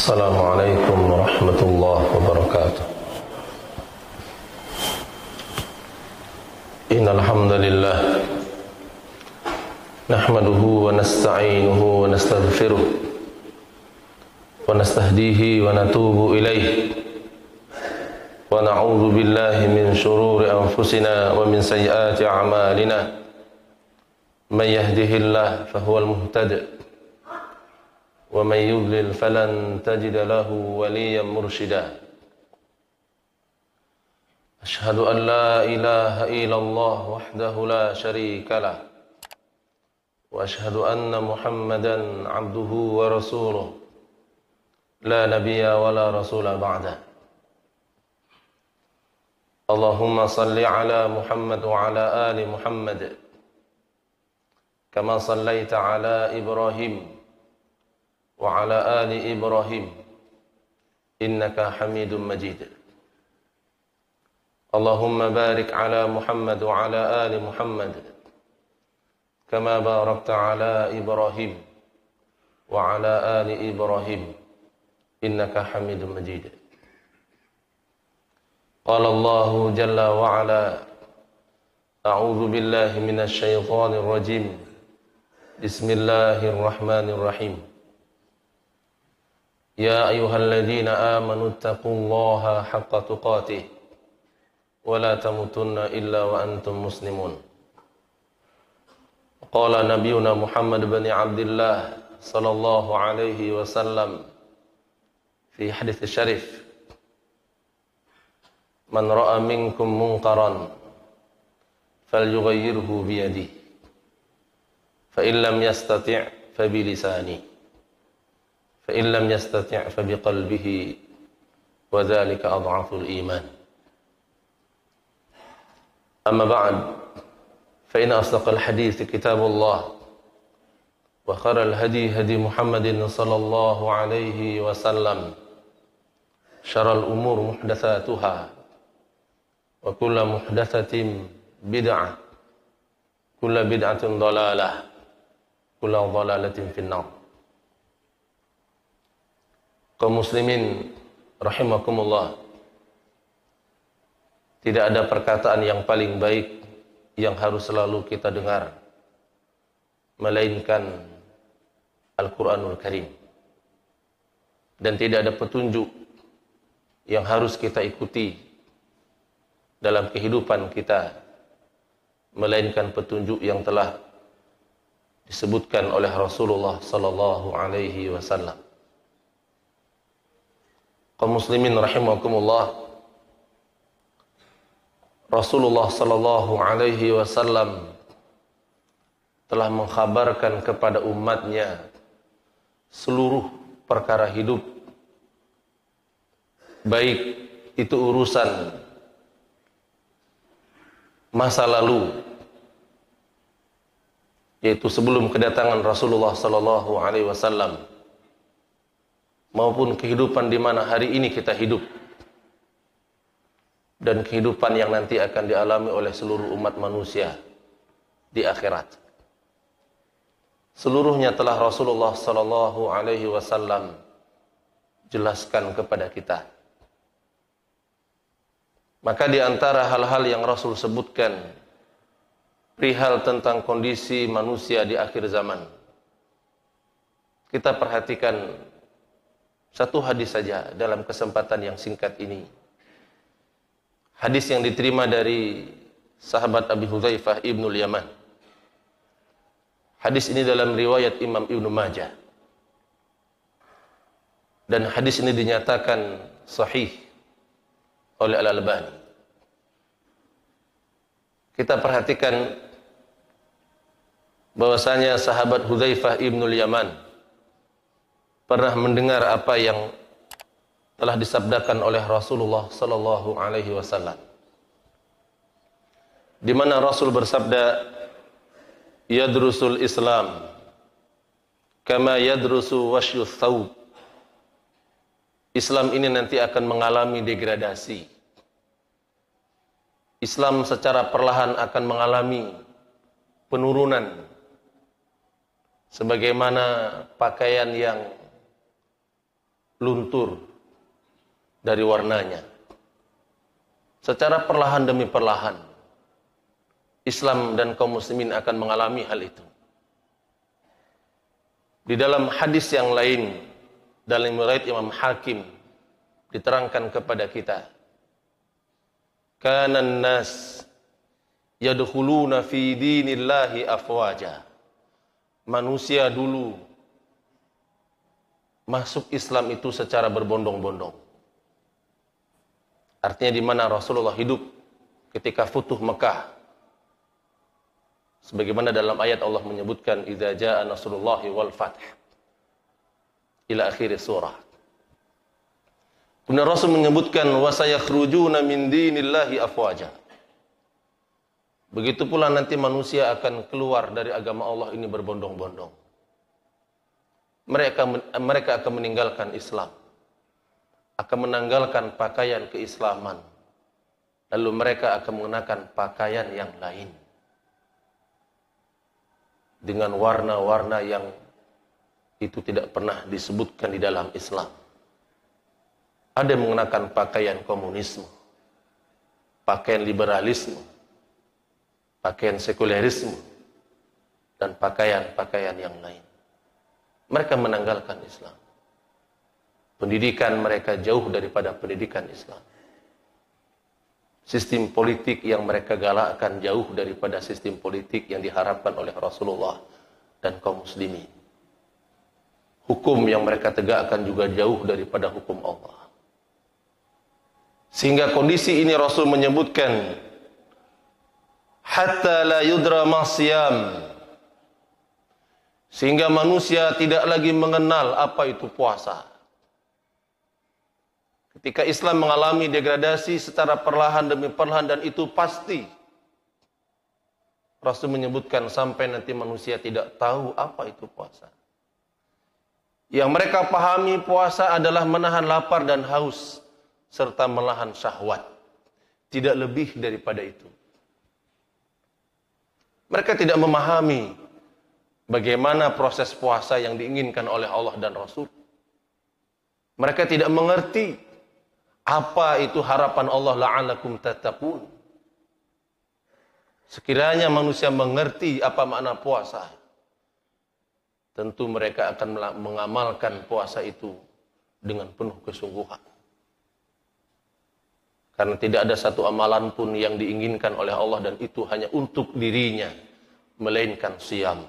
Assalamualaikum warahmatullahi wabarakatuh. Innal hamdalillah nahmaduhu wa nasta'inuhu wa nastaghfiruh wa nastahdihi wa natubu ilaihi wa na'udzu billahi min shururi anfusina wa min sayyiati a'malina. Man yahdihillahu fahuwal muhtadi ومن يضلل فلن تجد له وليا مرشدا أشهد أن لا إله إلا الله وحده لا شريك له وأشهد أن محمدا عبده ورسوله لا نبي ولا رسول بعده اللهم صل على محمد وعلى آل محمد كما صليت على إبراهيم وعلى آل إبراهيم إنك حميد مجيد اللهم بارك على محمد وعلى آل محمد كما باركت على إبراهيم وعلى آل إبراهيم إنك حميد مجيد قال الله جل وعلا أعوذ بالله من الشيطان الرجيم بسم الله الرحمن الرحيم يا أيها الذين آمنوا اتقوا الله حق تقاته ولا تموتن إلا وأنتم مسلمون قال نبينا محمد بن عبد الله صلى الله عليه وسلم في حديث الشريف من رأى منكم منكرا فليغيره بيده فإن لم يستطع فبلسانه فإن لم يستطع فبقلبه وذلك أضعف الإيمان أما بعد فإن أصدق الحديث كتاب الله وخير الهدي هدي محمد صلى الله عليه وسلم شر الأمور محدثاتها وكل محدثة بدعة كل بدعة ضلالة كل ضلالة في النار. Kaum muslimin rahimakumullah, tidak ada perkataan yang paling baik yang harus selalu kita dengar melainkan Al-Quranul Karim, dan tidak ada petunjuk yang harus kita ikuti dalam kehidupan kita melainkan petunjuk yang telah disebutkan oleh Rasulullah sallallahu alaihi wasallam. Kaum muslimin rahimakumullah, Rasulullah sallallahu alaihi wasallam telah mengkhabarkan kepada umatnya seluruh perkara hidup, baik itu urusan masa lalu, yaitu sebelum kedatangan Rasulullah sallallahu alaihi wasallam, maupun kehidupan di mana hari ini kita hidup, dan kehidupan yang nanti akan dialami oleh seluruh umat manusia di akhirat. Seluruhnya telah Rasulullah sallallahu alaihi wasallam jelaskan kepada kita. Maka di antara hal-hal yang Rasul sebutkan perihal tentang kondisi manusia di akhir zaman, kita perhatikan satu hadis saja dalam kesempatan yang singkat ini. Hadis yang diterima dari sahabat Abi Hudzaifah Ibnul Yaman. Hadis ini dalam riwayat Imam Ibnu Majah. Dan hadis ini dinyatakan sahih oleh Al-Albani. Kita perhatikan bahwasanya sahabat Hudzaifah Ibnul Yaman pernah mendengar apa yang telah disabdakan oleh Rasulullah sallallahu alaihi wasallam, di mana Rasul bersabda, yadrusul Islam kama yadrusu wasyus thawb. Islam ini nanti akan mengalami degradasi. Islam secara perlahan akan mengalami penurunan, sebagaimana pakaian yang luntur dari warnanya. Secara perlahan demi perlahan, Islam dan kaum muslimin akan mengalami hal itu. Di dalam hadis yang lain, dalam riwayat Imam Hakim, diterangkan kepada kita, kanan nas yadkhuluna fi dinillahi afwaja. Manusia dulu masuk Islam itu secara berbondong-bondong. Artinya di mana Rasulullah hidup ketika Futuh Mekah. Sebagaimana dalam ayat Allah menyebutkan, idza jaa nasrullahi wal fath, ila akhir surah. Kemudian Rasul menyebutkan, wa sayakhrujuna min dinillahi afwaja. Begitu pula nanti manusia akan keluar dari agama Allah ini berbondong-bondong. Mereka akan meninggalkan Islam, akan menanggalkan pakaian keislaman, lalu mereka akan mengenakan pakaian yang lain dengan warna-warna yang itu tidak pernah disebutkan di dalam Islam. Ada yang mengenakan pakaian komunisme, pakaian liberalisme, pakaian sekulerisme, dan pakaian-pakaian yang lain. Mereka menanggalkan Islam. Pendidikan mereka jauh daripada pendidikan Islam. Sistem politik yang mereka galakkan jauh daripada sistem politik yang diharapkan oleh Rasulullah dan kaum muslimin. Hukum yang mereka tegakkan juga jauh daripada hukum Allah. Sehingga kondisi ini Rasul menyebutkan, hatta la yudra masyam, sehingga manusia tidak lagi mengenal apa itu puasa. Ketika Islam mengalami degradasi secara perlahan demi perlahan, dan itu pasti, Rasul menyebutkan sampai nanti manusia tidak tahu apa itu puasa. Yang mereka pahami puasa adalah menahan lapar dan haus, serta menahan syahwat. Tidak lebih daripada itu. Mereka tidak memahami bagaimana proses puasa yang diinginkan oleh Allah dan Rasul. Mereka tidak mengerti apa itu harapan Allah, la'alakum tattaqun. Sekiranya manusia mengerti apa makna puasa, tentu mereka akan mengamalkan puasa itu dengan penuh kesungguhan. Karena tidak ada satu amalan pun yang diinginkan oleh Allah dan itu hanya untuk dirinya, melainkan siyam.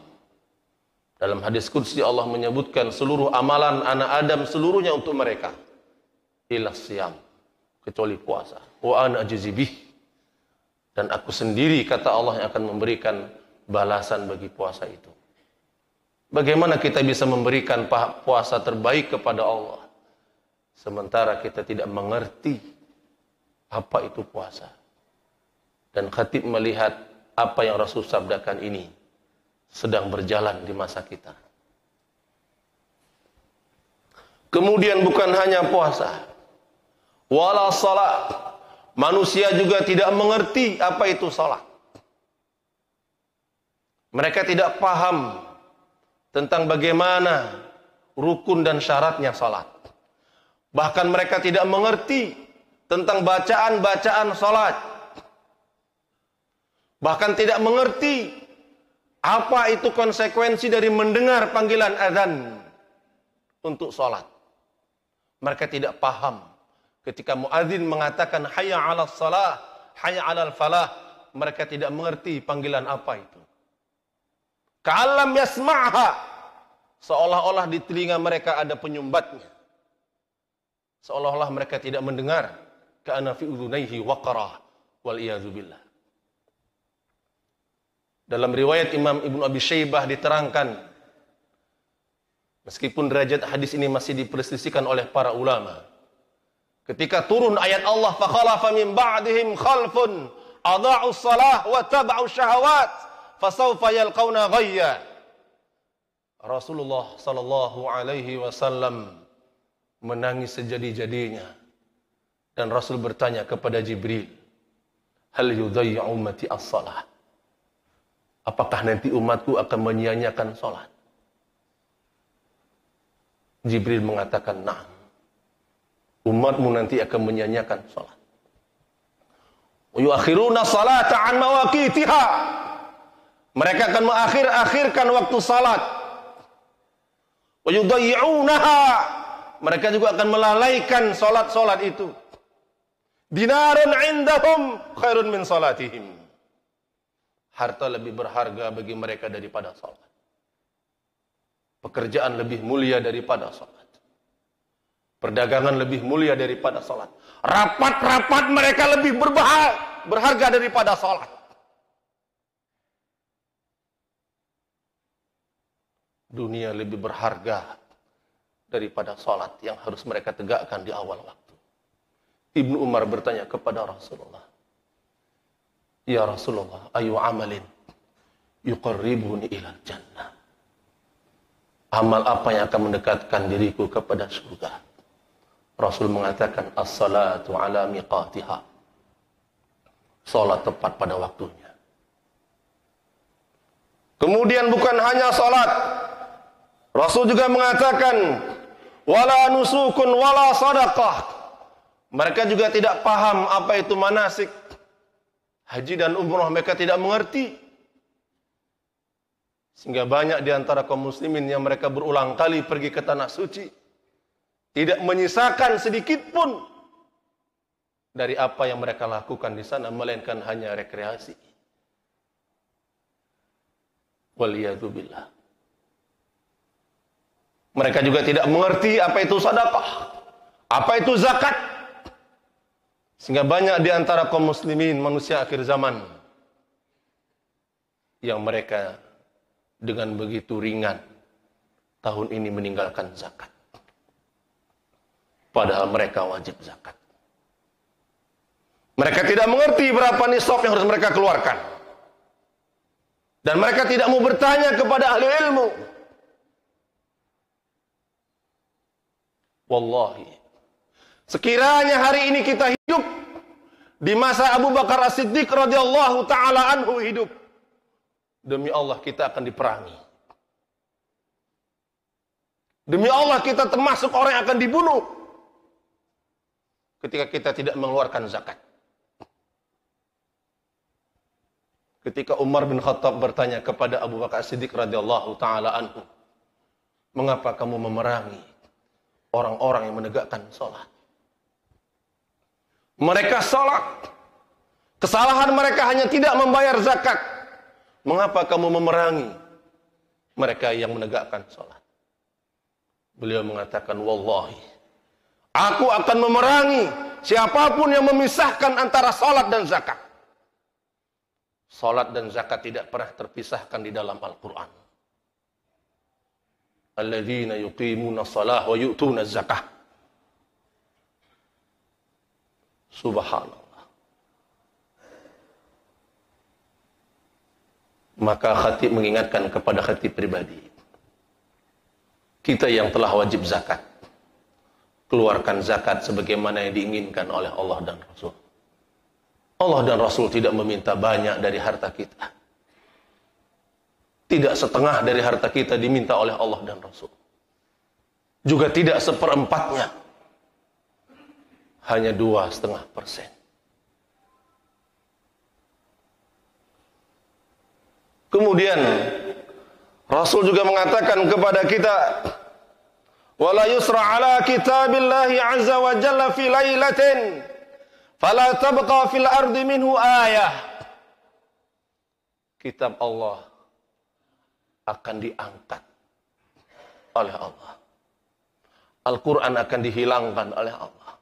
Dalam hadis qudsi Allah menyebutkan seluruh amalan anak Adam seluruhnya untuk mereka, illa siyam, kecuali puasa. Wa ana ajzi bih, dan aku sendiri, kata Allah, yang akan memberikan balasan bagi puasa itu. Bagaimana kita bisa memberikan puasa terbaik kepada Allah sementara kita tidak mengerti apa itu puasa? Dan khatib melihat apa yang Rasul sabdakan ini sedang berjalan di masa kita. Kemudian bukan hanya puasa, wala salat, manusia juga tidak mengerti apa itu salat. Mereka tidak paham tentang bagaimana rukun dan syaratnya salat. Bahkan mereka tidak mengerti tentang bacaan-bacaan salat. Bahkan tidak mengerti apa itu konsekuensi dari mendengar panggilan azan untuk salat. Mereka tidak paham ketika muadzin mengatakan hayya 'alas shalah, hayya 'alal falah, mereka tidak mengerti panggilan apa itu. Ka'allam yasma'ha, seolah-olah di telinga mereka ada penyumbatnya. Seolah-olah mereka tidak mendengar. Ka'anna fi udhunayhi waqarah wal iyadzu billah. Dalam riwayat Imam Ibnu Abi Syaibah diterangkan, meskipun derajat hadis ini masih diperselisihkan oleh para ulama, ketika turun ayat Allah, fakhalafa min ba'dihim khalfun adha'us shalah wa taba'us syahawat fasawfa yalqauna ghayya. Rasulullah sallallahu alaihi wasallam menangis sejadi-jadinya, dan Rasul bertanya kepada Jibril, hal yudayya ummati as-salah, apakah nanti umatku akan menyia-nyiakan salat? Jibril mengatakan, na'am. Umatmu nanti akan menyia-nyiakan salat. Wa yuakhiruna salata an mawaqitiha. Mereka akan mengakhirkan waktu salat. Wa yudayyi'unaha. Mereka juga akan melalaikan salat-salat itu. Dinarun indahum khairun min salatihim. Harta lebih berharga bagi mereka daripada salat. Pekerjaan lebih mulia daripada salat. Perdagangan lebih mulia daripada salat. Rapat-rapat mereka lebih berharga daripada salat. Dunia lebih berharga daripada salat yang harus mereka tegakkan di awal waktu. Ibnu Umar bertanya kepada Rasulullah, "Ya Rasulullah, ayu amalin yuqarribuni ilal jannah?" Amal apa yang akan mendekatkan diriku kepada surga? Rasul mengatakan, as-salatu ala miqatiha. Salat tepat pada waktunya. Kemudian bukan hanya salat, Rasul juga mengatakan, wala nusukun wala sadaqah. Mereka juga tidak paham apa itu manasik haji dan umrah, mereka tidak mengerti. Sehingga banyak di antara kaum muslimin yang mereka berulang kali pergi ke tanah suci, tidak menyisakan sedikit pun dari apa yang mereka lakukan di sana, melainkan hanya rekreasi. Waliyadzubillah. Mereka juga tidak mengerti apa itu sedekah, apa itu zakat. Sehingga banyak di antara kaum muslimin manusia akhir zaman yang mereka dengan begitu ringan tahun ini meninggalkan zakat. Padahal mereka wajib zakat. Mereka tidak mengerti berapa nisab yang harus mereka keluarkan. Dan mereka tidak mau bertanya kepada ahli ilmu. Wallahi, sekiranya hari ini kita hidup di masa Abu Bakar As-Siddiq radhiyallahu taala anhu hidup, demi Allah kita akan diperangi. Demi Allah kita termasuk orang yang akan dibunuh ketika kita tidak mengeluarkan zakat. Ketika Umar bin Khattab bertanya kepada Abu Bakar As-Siddiq radhiyallahu taala anhu, "Mengapa kamu memerangi orang-orang yang menegakkan salat? Mereka salat. Kesalahan mereka hanya tidak membayar zakat. Mengapa kamu memerangi mereka yang menegakkan salat?" Beliau mengatakan, "Wallahi, aku akan memerangi siapapun yang memisahkan antara salat dan zakat." Salat dan zakat tidak pernah terpisahkan di dalam Al-Quran. Alladzina yuqimuna shalah wa yu'tuna zakah. Subhanallah. Maka khatib mengingatkan kepada khatib pribadi, kita yang telah wajib zakat, keluarkan zakat sebagaimana yang diinginkan oleh Allah dan Rasul. Allah dan Rasul tidak meminta banyak dari harta kita. Tidak setengah dari harta kita diminta oleh Allah dan Rasul. Juga tidak seperempatnya. Hanya 2,5%. Kemudian Rasul juga mengatakan kepada kita, wala yusra ala kitabillahi azza wa jalla fi lailatin fala tabqa fil ardi minhu ayah. Kitab Allah akan diangkat oleh Allah. Al-Quran akan dihilangkan oleh Allah.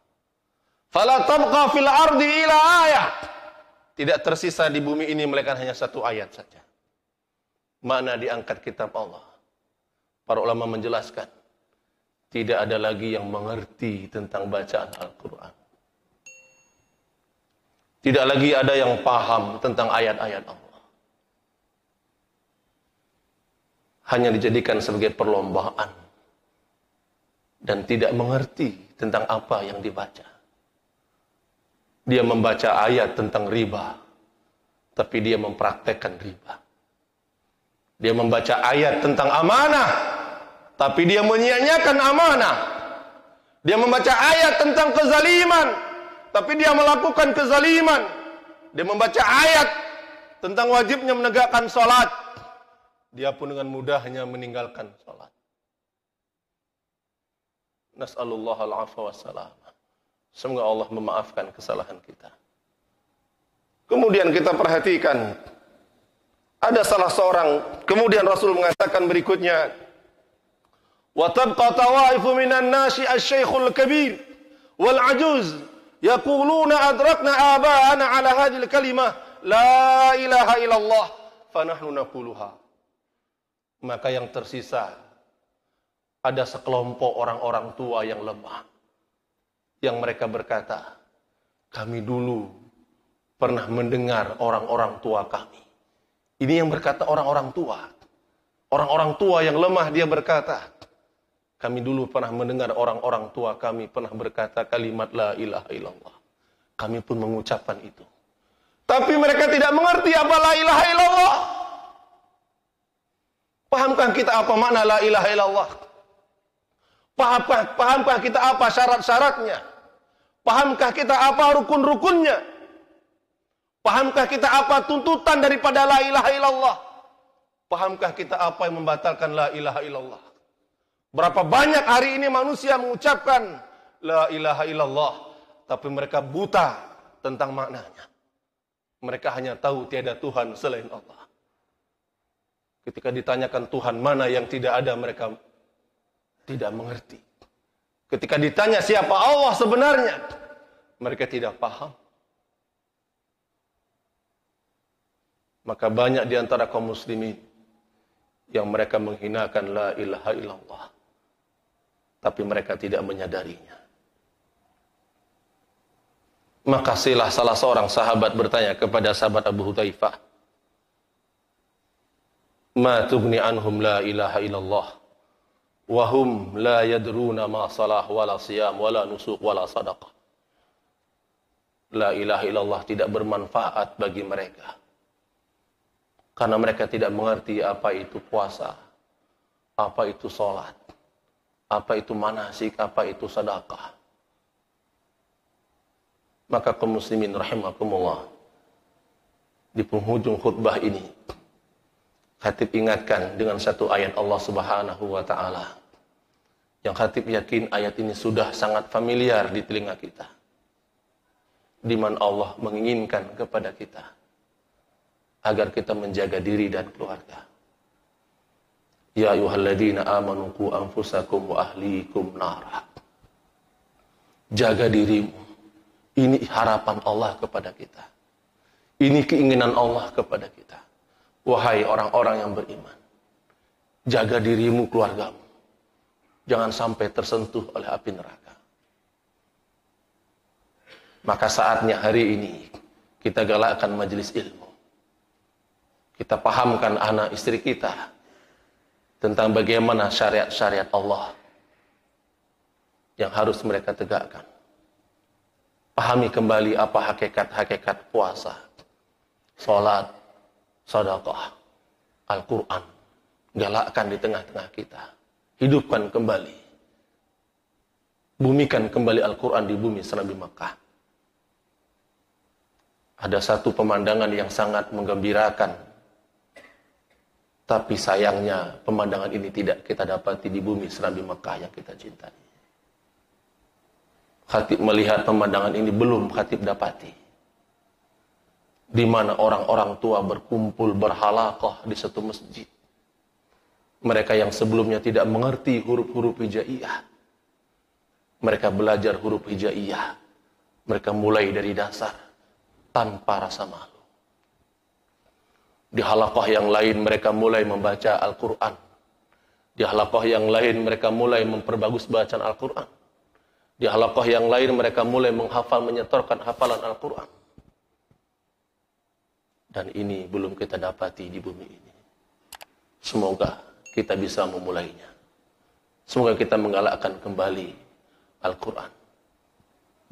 Fala tabqa fil ardi ila ayah. Tidak tersisa di bumi ini melainkan hanya satu ayat saja. Mana diangkat kitab Allah? Para ulama menjelaskan, tidak ada lagi yang mengerti tentang bacaan Al-Quran. Tidak lagi ada yang paham tentang ayat-ayat Allah. Hanya dijadikan sebagai perlombaan dan tidak mengerti tentang apa yang dibaca. Dia membaca ayat tentang riba, tapi dia mempraktekkan riba. Dia membaca ayat tentang amanah, tapi dia menyia-nyiakan amanah. Dia membaca ayat tentang kezaliman, tapi dia melakukan kezaliman. Dia membaca ayat tentang wajibnya menegakkan sholat, dia pun dengan mudahnya meninggalkan sholat. Nas'alullah al-afwa wassalam. Semoga Allah memaafkan kesalahan kita. Kemudian kita perhatikan, ada salah seorang, kemudian Rasul mengatakan berikutnya, wa tabqa tawaifu minan nasi asy-syaikhul kabir wal ajuz yaquluna adrakna aba'ana ala hadhil kalimah la ilaha illallah fa nahnu naquluha. Maka yang tersisa ada sekelompok orang-orang tua yang lemah, yang mereka berkata, kami dulu pernah mendengar orang-orang tua kami. Ini yang berkata orang-orang tua. Orang-orang tua yang lemah, dia berkata, kami dulu pernah mendengar orang-orang tua kami pernah berkata kalimat la ilaha illallah. Kami pun mengucapkan itu. Tapi mereka tidak mengerti apa la ilaha illallah. Pahamkah kita apa makna la ilaha illallah? Pahamkah kita apa syarat-syaratnya? Pahamkah kita apa rukun-rukunnya? Pahamkah kita apa tuntutan daripada la ilaha illallah? Pahamkah kita apa yang membatalkan la ilaha illallah? Berapa banyak hari ini manusia mengucapkan la ilaha illallah, tapi mereka buta tentang maknanya. Mereka hanya tahu tiada Tuhan selain Allah. Ketika ditanyakan Tuhan mana yang tidak ada, mereka tidak mengerti. Ketika ditanya siapa Allah sebenarnya, mereka tidak paham. Maka banyak di antara kaum muslimin yang mereka menghinakan la ilaha illallah, tapi mereka tidak menyadarinya. Maka salah seorang sahabat bertanya kepada sahabat Abu Hudzaifah, ma tughni anhum la ilaha illallah wa hum la yadruna ma salah wala siyam wala nusuk wala sadaqah. La ilaha illallah tidak bermanfaat bagi mereka, karena mereka tidak mengerti apa itu puasa, apa itu sholat, apa itu manasik, apa itu sedekah. Maka kaum muslimin rahimakumullah, di penghujung khutbah ini, khatib ingatkan dengan satu ayat Allah Subhanahu wa ta'ala, yang khatib yakin ayat ini sudah sangat familiar di telinga kita, di mana Allah menginginkan kepada kita agar kita menjaga diri dan keluarga. Ya ayyuhalladzina amanu qu anfusakum wa ahlikum nara. Jaga dirimu. Ini harapan Allah kepada kita. Ini keinginan Allah kepada kita. Wahai orang-orang yang beriman, jaga dirimu, keluargamu. Jangan sampai tersentuh oleh api neraka. Maka saatnya hari ini kita galakkan majelis ilmu. Kita pahamkan anak istri kita tentang bagaimana syariat-syariat Allah yang harus mereka tegakkan. Pahami kembali apa hakikat-hakikat puasa, sholat, sedekah, Al-Quran. Galakkan di tengah-tengah kita. Hidupkan kembali. Bumikan kembali Al-Quran di bumi Nabi Mekah. Ada satu pemandangan yang sangat menggembirakan, tapi sayangnya pemandangan ini tidak kita dapati di bumi Nabi Mekah yang kita cintai. Khatib melihat pemandangan ini belum khatib dapati, di mana orang-orang tua berkumpul berhalaqah di satu masjid. Mereka yang sebelumnya tidak mengerti huruf-huruf hijaiyah, mereka belajar huruf hijaiyah. Mereka mulai dari dasar tanpa rasa malu. Di halaqah yang lain mereka mulai membaca Al-Quran. Di halaqah yang lain mereka mulai memperbagus bacaan Al-Quran. Di halaqah yang lain mereka mulai menghafal, menyetorkan hafalan Al-Quran. Dan ini belum kita dapati di bumi ini. Semoga kita bisa memulainya. Semoga kita menggalakkan kembali Al-Quran.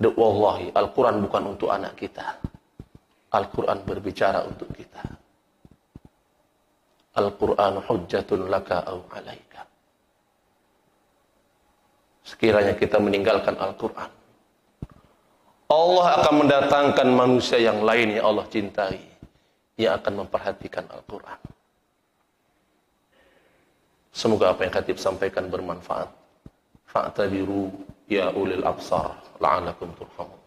Wallahi, Al-Quran bukan untuk anak kita. Al-Quran berbicara untuk kita. Al-Quran hujjatun laka au alaika. sekiranya kita meninggalkan Al-Quran, Allah akan mendatangkan manusia yang lain yang Allah cintai, yang akan memperhatikan Al-Quran. Semoga apa yang Khatib sampaikan bermanfaat. Fa'tabiru ya ulil absar la'alakum turhamun.